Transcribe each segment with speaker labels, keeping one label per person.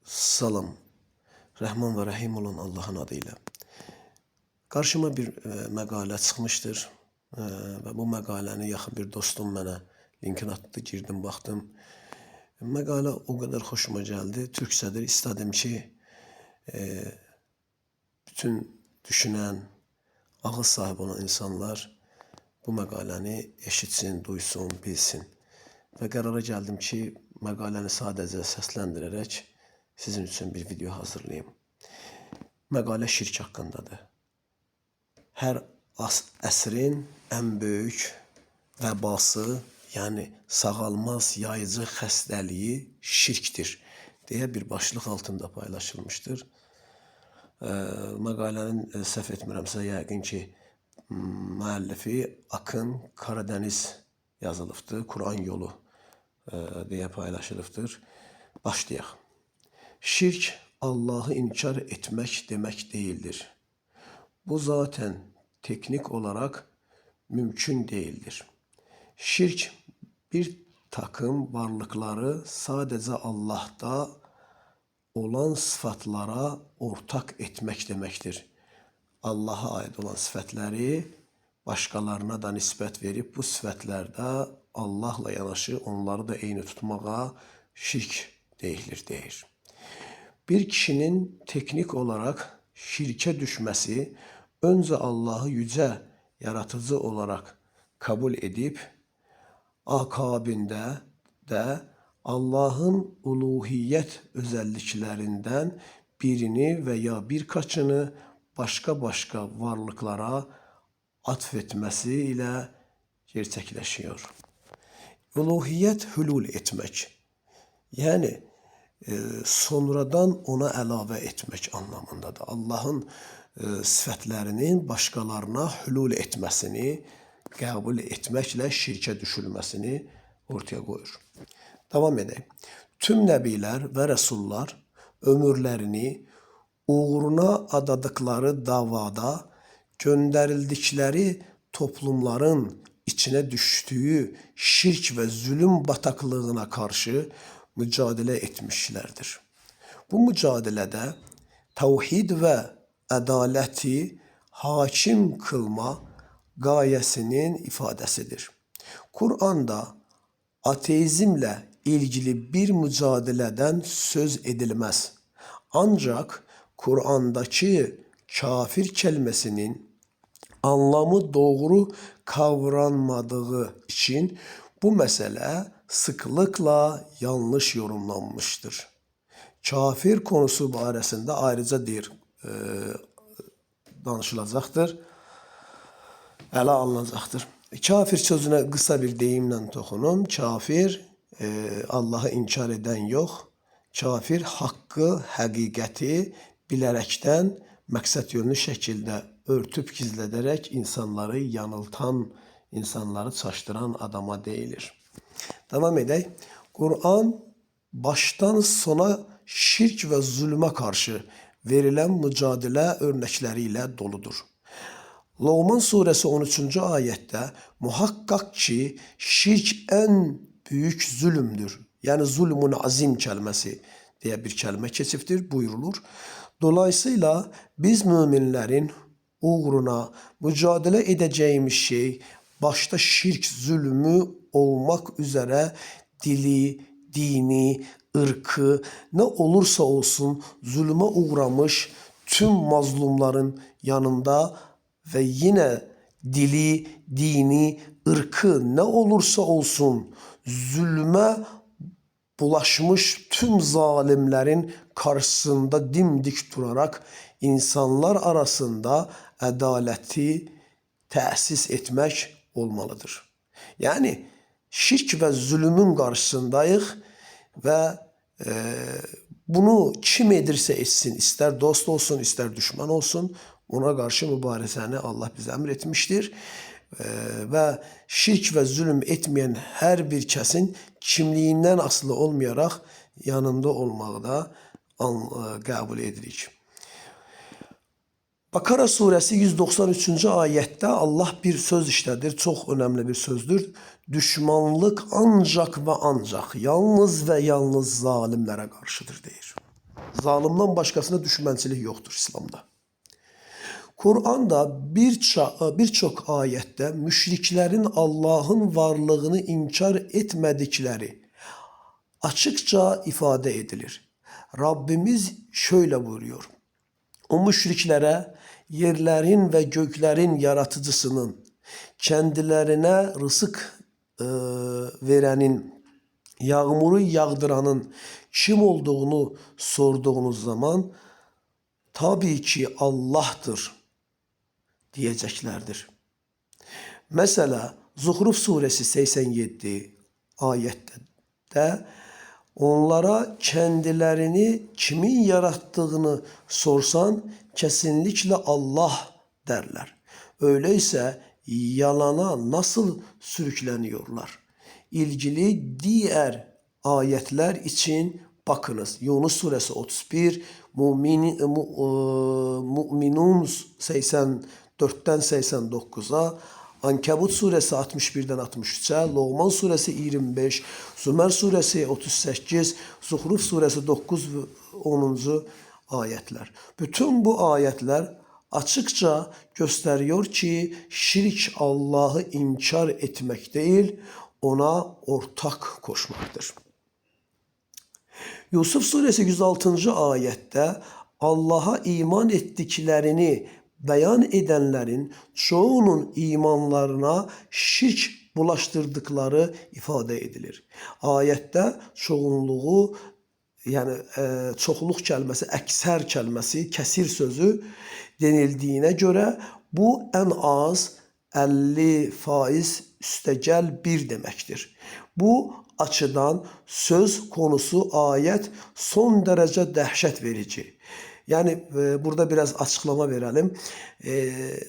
Speaker 1: Salam. Rəhman və Rəhim olan Allahın adıyla. Qarşıma bir məqalə çıxmışdır və bu məqaləni yaxın bir dostum mənə linkini atdı, girdim, baxdım. Məqalə o qədər xoşuma gəldi. Türkçədir. İstədim ki, bütün düşünən, ağıl sahibi olan insanlar bu məqaləni eşitsin, duysun, bilsin. Və qərara gəldim ki, məqaləni sadəcə səsləndirərək sizin üçün bir video hazırlayayım. Məqalə şirk haqqındadır. Hər əsrin ən böyük vəbası, yəni sağalmaz yayıcı xəstəliyi şirkdir deyə bir başlıq altında paylaşılmışdır. Məqalənin səhv etmirəmsə, yəqin ki, müəllifi Akın Karadəniz yazılıbdır. Kur'an yolu deyə paylaşılıbdır. Başlayaq. Şirk Allah'ı inkar etmek demek değildir. Bu zaten teknik olarak mümkün değildir. Şirk bir takım varlıkları sadece Allah'ta olan sıfatlara ortak etmek demektir. Allah'a ait olan sıfatları başkalarına da nispət verip bu sıfatlerde Allah'la yanaşı onları da eyni tutmağa şirk deyilir deyir. Bir kişinin teknik olarak şirke düşmesi, önce Allah'ı yüce yaratıcı olarak kabul edip, akabinde de Allah'ın uluhiyet özelliklerinden birini veya birkaçını başka varlıklara atfetmesiyle gerçekleşiyor. Uluhiyet hülul etmek. Yani sonradan ona əlavə etmək anlamındadır. Allahın sifətlərinin başqalarına hülul etməsini qəbul etməklə şirkə düşülməsini ortaya qoyur. Davam edək. Tüm nəbilər və rəsullar ömürlərini uğruna adadıkları davada göndərildikləri toplumların içine düştüğü şirk ve zulüm bataklığına karşı mücadele etmişlerdir. Bu mücadelede tevhid ve adaleti hakim kılma gayesinin ifadesidir. Kur'an'da ateizmle ilgili bir mücadeleden söz edilmez. Ancak Kur'an'daki kafir kelimesinin anlamı doğru kavranmadığı için bu mesele sıklıkla yanlış yorumlanmıştır. Kafir konusu barəsində ayrıca danışılacaqdır, ələ alınacaqdır. Kafir sözünə qısa bir deyimlə toxunum. Kafir Allah'ı inkar eden yox, kafir haqqı, həqiqəti bilərəkdən məqsəd yönlü şəkildə örtüp gizlederek insanları yanıltan, insanları çaştıran adama deyilir. Devam edək. Kur'an baştan sona şirk ve zulme karşı verilen mücadele örnekleriyle doludur. Loğman suresi 13. ayette muhakkak ki şirk en büyük zulümdür. Yani zulmün azim kelimesi diye bir kelime keçibdir, buyurulur. Dolayısıyla biz müminlerin uğruna mücadele edeceğimiz şey başta şirk zulmü olmak üzere dili, dini, ırkı ne olursa olsun zulme uğramış tüm mazlumların yanında ve yine dili, dini, ırkı ne olursa olsun zulme bulaşmış tüm zalimlerin karşısında dimdik durarak insanlar arasında adaleti tesis etmek olmalıdır. Yani şirk ve zulümün karşısındayıq ve bunu kim edirsə etsin, ister dost olsun, ister düşman olsun, ona karşı mübarizəni Allah bize emretmiştir. Ve şirk ve zulüm etmeyen her bir kəsin kimliyindən asılı olmayarak yanında olmağı da qəbul edirik. Bakara suresi 193. ayette Allah bir söz işledir. Çok önemli bir sözdür. Düşmanlık ancak ve ancak yalnız ve yalnız zalimlere karşıdır deyir. Zalimden başkasına düşmənçilik yoxdur İslamda. Kur'an'da birçok ayette müşriklerin Allah'ın varlığını inkar etmedikleri açıkça ifade edilir. Rabbimiz şöyle buyuruyor. O müşriklere yerlerin ve göklerin yaratıcısının, kendilerine rızık verenin, yağmuru yağdıranın kim olduğunu sorduğunuz zaman tabii ki Allah'tır diyeceklerdir. Mesela Zuhruf suresi 87 ayette onlara kendilerini kimin yarattığını sorsan kesinlikle Allah derler. Öyleyse yalana nasıl sürükleniyorlar? İlgili diğer ayetler için bakınız. Yunus suresi 31, Müminun 84'ten 89'a, Ankebut suresi 61'den 63'e, Loğman suresi 25, Zümer suresi 38, Zuhruf suresi 9 ve 10. ayetler. Bütün bu ayetler açıkça gösteriyor ki şirk Allah'ı inkar etmek değil, ona ortak koşmaktır. Yusuf suresi 106. ayette Allah'a iman ettiklerini beyan edenlerin çoğunun imanlarına şirk bulaştırdıkları ifade edilir. Ayette çoğunluğu yani çoxluq kəlməsi, əksər kəlməsi, kəsir sözü denildiyinə görə bu ən az 50% üstəgəl 1 deməkdir. Bu açıdan söz konusu ayet son derece dehşet verici. Yani burada biraz açıklama verelim.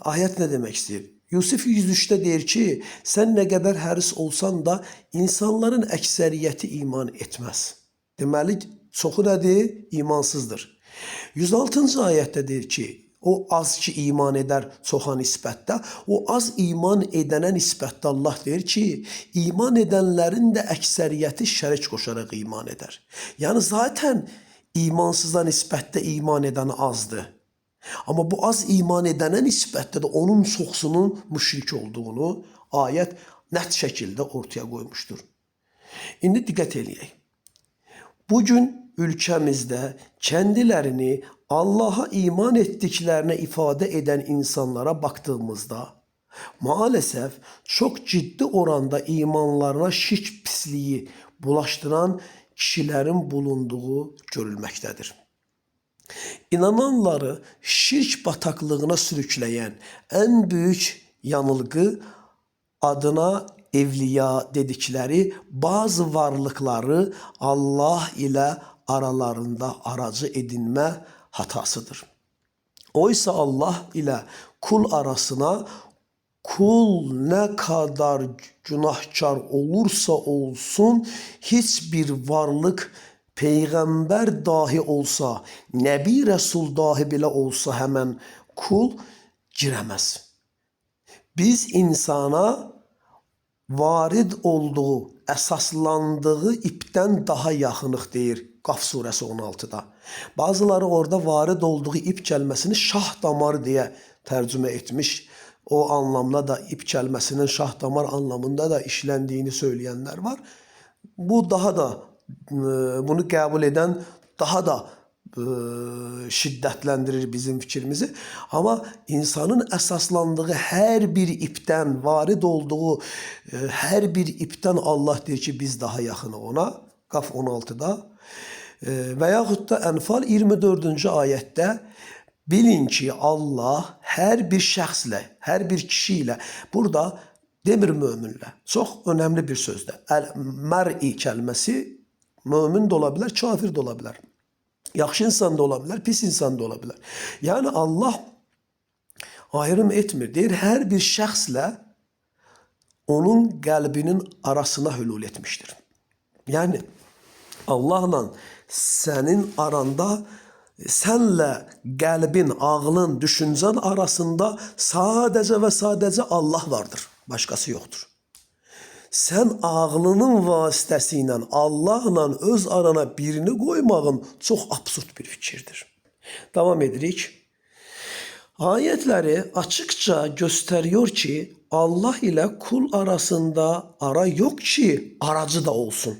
Speaker 1: Ayet ne demek istiyor? Yusuf 103'te der ki, sen ne kadar həris olsan da insanların əksəriyyəti iman etmez. Deməli, çoxu nədir? İmansızdır. 106. ayette der ki, o az ki iman eder çoxa nisbətdə, o az iman edənə nisbətdə Allah deyir ki, iman edənlərin də əksəriyyəti şərik qoşaraq iman eder. Yəni zaten imansıza nisbətdə iman edən azdır. Amma bu az iman edənə nisbətdə də onun çoxsunun müşrik olduğunu ayət net şəkildə ortaya qoymuşdur. İndi diqqət eləyək. Bugün ülkemizde kendilerini Allah'a iman ettiklerine ifade eden insanlara baktığımızda maalesef çok ciddi oranda imanlarına şirk pisliği bulaştıran kişilerin bulunduğu görülmektedir. İnananları şirk bataklığına sürükleyen en büyük yanılgı adına evliya dedikleri bazı varlıkları Allah ile aralarında aracı edinme hatasıdır. Oysa Allah ile kul arasına kul ne kadar günahkar olursa olsun hiçbir varlık peygamber dahi olsa, Nebi Resul dahi bile olsa hemen kul giremez. Biz insana varid olduğu, əsaslandığı ipten daha yaxınıq deyir Qaf suresi 16'da. Bazıları orada varid olduğu ip kəlməsini şah damar diye tercüme etmiş. O anlamda da ip kəlməsinin şah damar anlamında da işlendiğini söyleyenler var. Bu daha da bunu kabul eden daha da şiddetlendirir bizim fikrimizi. Ama insanın əsaslandığı her bir ipten, varid olduğu her bir ipten Allah deyir ki biz daha yaxını ona. Qaf 16'da. Və yaxud da Enfal 24. ayette bilin ki Allah her bir şəxslə, her bir kişiyle, burada demir möminlə, çox önemli bir sözdür. El-mər'i kəlməsi mömin de olabilir, kafir de olabilir. Yaxşı insan da olabilir, pis insan da olabilir. Yani Allah ayrım etmir. Deyir, her bir şəxslə onun qəlbinin arasına hülul etmiştir. Yani Allah'la senin aranda, senle qəlbin, ağlın, düşüncen arasında sadece ve sadece Allah vardır. Başkası yoktur. sən ağlının vasitəsilə Allahla öz arana birini qoymağın çox absurd bir fikirdir. Devam edirik. Ayetleri açıkça gösteriyor ki Allah ile kul arasında ara yok ki aracı da olsun.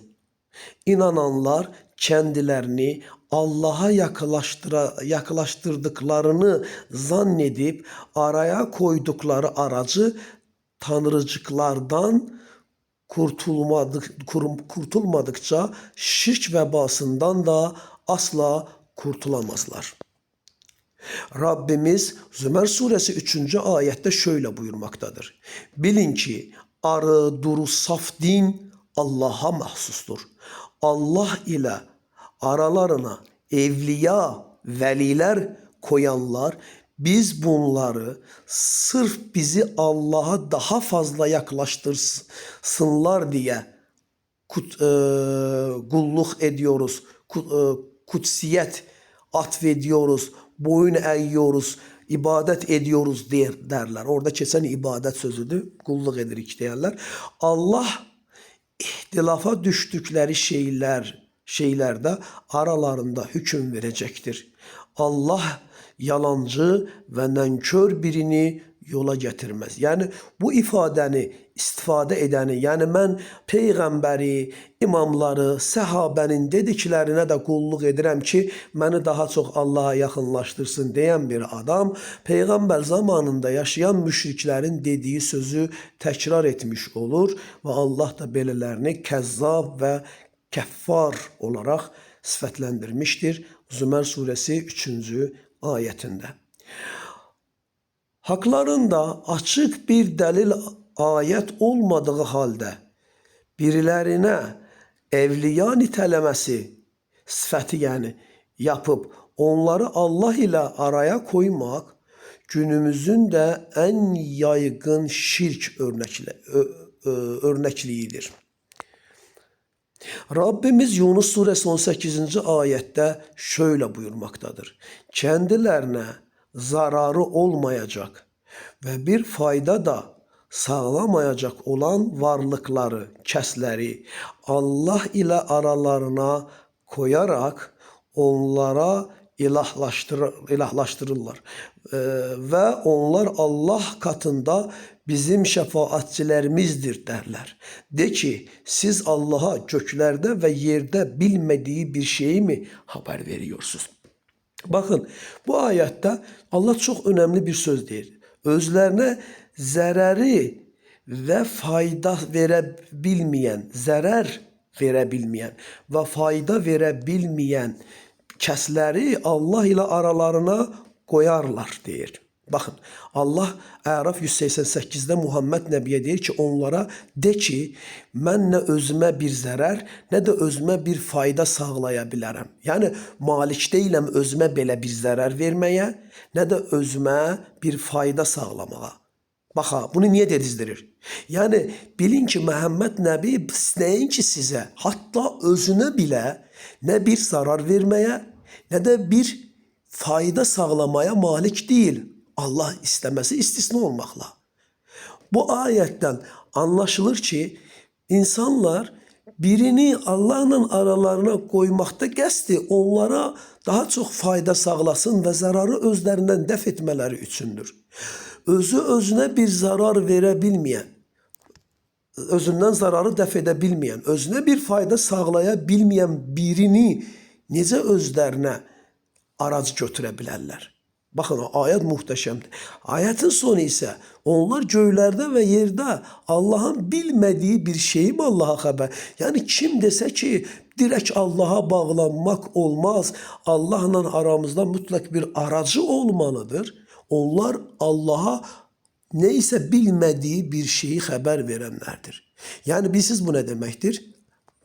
Speaker 1: İnananlar kendilerini Allah'a yaklaştırdıklarını zannedip araya koydukları aracı tanrıcıklardan kurtulmadıkça şirk vebasından da asla kurtulamazlar. Rabbimiz Zümer suresi 3. ayette şöyle buyurmaktadır. Bilin ki arı, duru, saf din Allah'a mahsustur. Allah ile aralarına evliya, veliler koyanlar biz bunları sırf bizi Allah'a daha fazla yaklaştırsınlar diye kulluk ediyoruz, kutsiyet atfediyoruz, boyun eğiyoruz, ibadet ediyoruz derler. Orada keçen ibadet sözüdür, kulluk edirik derler. Allah ihtilafa düştükleri şeylerde aralarında hüküm verecektir. Allah yalancı ve nankör birini yola getirmez. Yani bu ifadəni istifade edəni, yani mən peyğəmbəri, imamları, səhabənin dediklərinə də qulluq edirəm ki, məni daha çox Allah'a yaxınlaştırsın deyən bir adam, peyğəmbər zamanında yaşayan müşriklərin dediği sözü təkrar etmiş olur və Allah da belələrini kəzzab və kəffar olarak sifətləndirmişdir. Zümer suresi 3. ayetinde. Haklarında açık bir delil ayet olmadığı halde birilerine evliya niteleməsi sifəti yani yapıp onları Allah ile araya koymak günümüzün de en yaygın şirk örnekliğidir. Rabbimiz Yunus suresi 18. ayette şöyle buyurmaktadır. Kendilerine zararı olmayacak ve bir fayda da sağlamayacak olan varlıkları, kəsləri Allah ile aralarına koyarak onlara ilahlaştırırlar. Ve onlar Allah katında bizim şefaatçilerimizdir derler. De ki siz Allah'a göklerde ve yerde bilmediği bir şeyi mi haber veriyorsunuz? Bakın bu ayette Allah çok önemli bir söz deyir. Özlerine zərəri ve fayda verebilmeyen, zarar verebilmeyen ve fayda verebilmeyen kəsləri Allah ile aralarına koyarlar deyir. Bakın Allah Əraf 188'de Muhammed Nəbiyə deyir ki onlara de ki mən nə özümə bir zərər nə də özümə bir fayda sağlaya bilərəm. Yəni malik deyiləm özümə belə bir zərər verməyə nə də özümə bir fayda sağlamağa. Baxa bunu niye dedizdirir? Yani bilin ki Muhammed Nəbi nəinki sizə hatta özünə bilə nə bir zarar verməyə nə də bir fayda sağlamaya malik değil. Allah istemesi istisna olmakla. Bu ayetten anlaşılır ki insanlar birini Allah'la aralarına koymakta qəsdi onlara daha çok fayda sağlasın ve zararı özlerinden dəf etmələri üçündür. Özü özüne bir zarar verebilmeyen, özünden zararı dəf edebilmeyen, özüne bir fayda sağlayabilmeyen birini necə özlerine aracı götürə bilərlər? Bakın ayet muhteşemdir. Ayetin sonu ise onlar göylerde ve yerde Allah'ın bilmediği bir şeyi mi Allah'a haber? Yani kim dese ki direkt Allah'a bağlanmak olmaz. Allah'la aramızda mutlak bir aracı olmalıdır. Onlar Allah'a neyse bilmediği bir şeyi haber verenlerdir. Yani bilsiz bu ne demektir?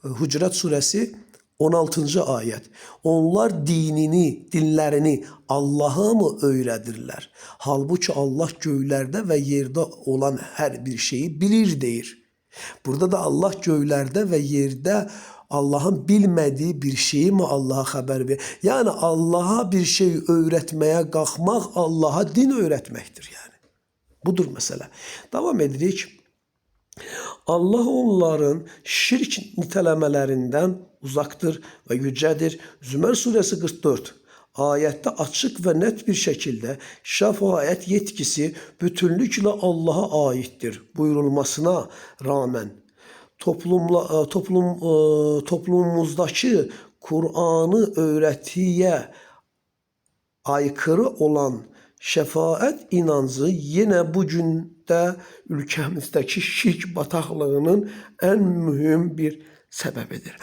Speaker 1: Hucurat suresi 16. ayet. Onlar dinlerini Allah'a mı öğredirler? Halbuki Allah göylerde ve yerde olan her bir şeyi bilir deyir. Burada da Allah göylerde ve yerde Allah'ın bilmediği bir şeyi mi Allah'a haber verir? Yani Allah'a bir şey öğretmeye kalkmak Allah'a din öğretmektir yani. Budur mesela. Devam edirik. Allah onların şirk nitələmələrindən uzaqdır və yücədir. Zümer suresi 44 ayette açık ve net bir şekilde şəfaət yetkisi bütünlüklə Allah'a aittir buyurulmasına rağmen toplumumuzdaki Kur'an'ı öğretiye aykırı olan şəfaət inancı yine bugün de ülkemizdeki şirk bataqlığının en mühüm bir səbəbidir.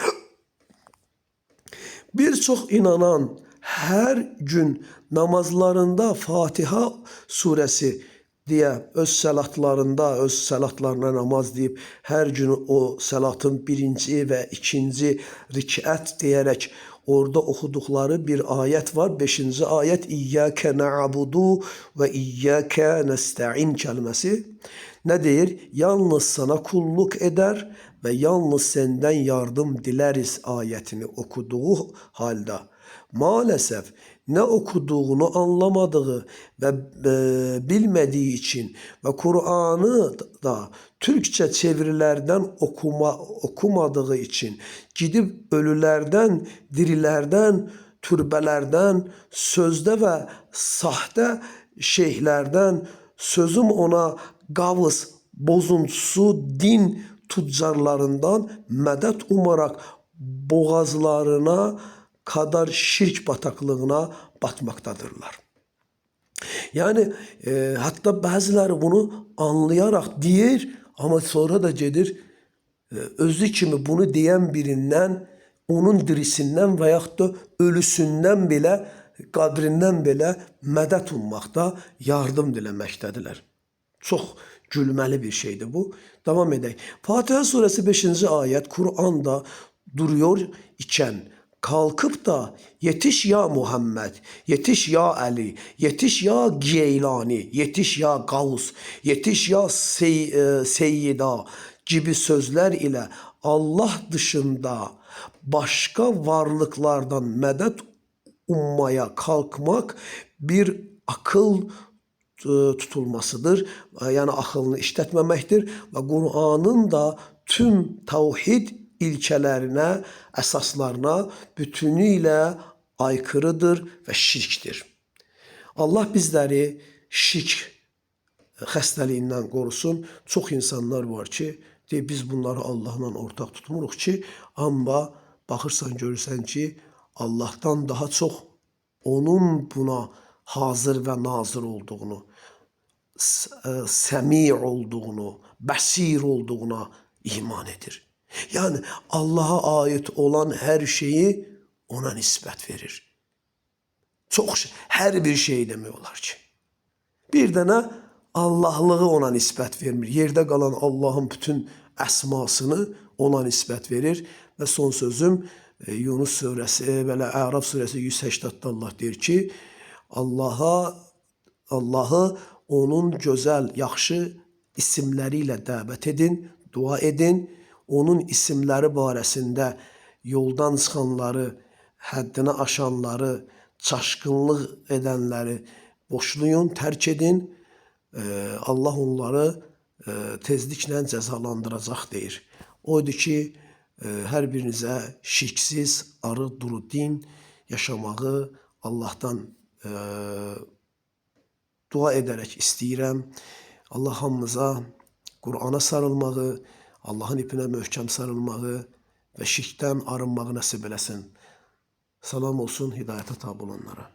Speaker 1: Birçok inanan her gün namazlarında Fatiha suresi diye öz səlatlarına namaz deyib, her gün o səlatın birinci ve ikinci rikət diyerek orada okuduqları bir ayet var. 5. ayet İyyâke na'budu ve İyyâke nesta'in kelimesi. Ne deyir? Yalnız sana kulluk eder ve yalnız senden yardım dileriz ayetini okuduğu halde maalesef ne okuduğunu anlamadığı ve bilmediği için ve Kur'an'ı da Türkçe çevirilerden okumadığı için gidip ölülerden, dirilerden, türbelerden, sözde ve sahte şeyhlerden, sözüm ona gavız, bozuntusu, din tüccarlarından medet umarak boğazlarına kadar şirk bataklığına batmaktadırlar. Yani hatta bazıları bunu anlayarak diyor ama sonra da gelir özü kimi bunu diyen birinden, onun dirisinden veyahut da ölüsünden bile, kadrinden bile medet ummakta, yardım dilemektedirler. Çok gülmeli bir şeydi bu. Devam edelim. Fatiha suresi 5. ayet Kur'an'da duruyor iken kalkıp da yetiş ya Muhammed, yetiş ya Ali, yetiş ya Geylani, yetiş ya Gavs, yetiş ya Seyyida gibi sözler ile Allah dışında başka varlıklardan medet ummaya kalkmak bir akıl tutulmasıdır. Yani akılını işletmemektir ve Kur'an'ın da tüm tevhid ilkelerine, esaslarına bütünüyle aykırıdır ve şirktir. Allah bizleri şirk xəstəliyindən qorusun. Çox insanlar var ki, biz bunları Allah'la ortak tutmuruq ki, amma baxırsan görürsən ki, Allah'tan daha çox onun buna hazır ve nazır olduğunu, semi olduğunu, basir olduğuna iman edir. Yani Allah'a ait olan her şeyi ona nispet verir. Çok her bir şey demiyorlar ki. Bir dənə Allahlığı ona nispet vermir. Yerde kalan Allah'ın bütün əsmasını ona nispet verir. Ve son sözüm Yunus suresi, belə Əraf suresi 180'da Allah deyir ki, Allah'ı onun güzel, yaxşı isimleriyle dəvət edin, dua edin. Onun isimleri barəsində yoldan çıxanları, həddini aşanları, çaşkınlıq edənləri boşlayın, tərk edin. Allah onları tezliklə cəzalandıracaq deyir. Oydur ki, hər birinizə şirksiz, arı, duru din yaşamağı Allah'tan dua ederek istəyirəm. Allah hamımıza Kur'ana sarılmağı, Allah'ın ipine möhkəm sarılmağı ve şirkten arınmağı nəsib eləsin. Salam olsun hidayete tabi olanlara.